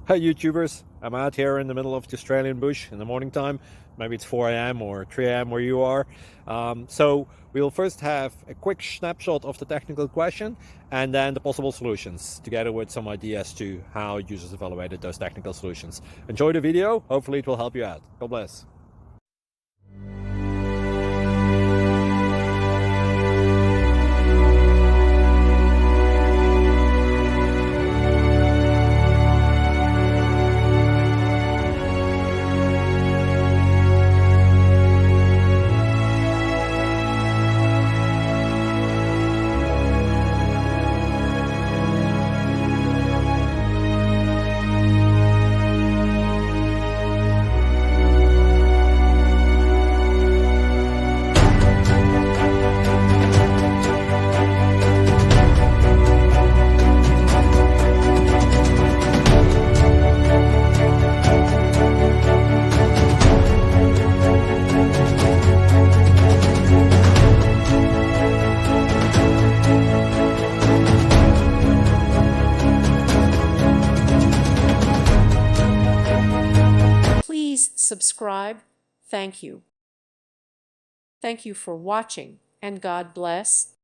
Hi YouTubers, I'm out here in the middle of the Australian bush in the morning time. Maybe it's 4 a.m. or 3 a.m. where you are. So we'll first have a quick snapshot of the technical question and then the possible solutions, together with some ideas to how users evaluated those technical solutions. Enjoy the video, hopefully it will help you out. God bless. Please subscribe. Thank you. Thank you for watching, and God bless.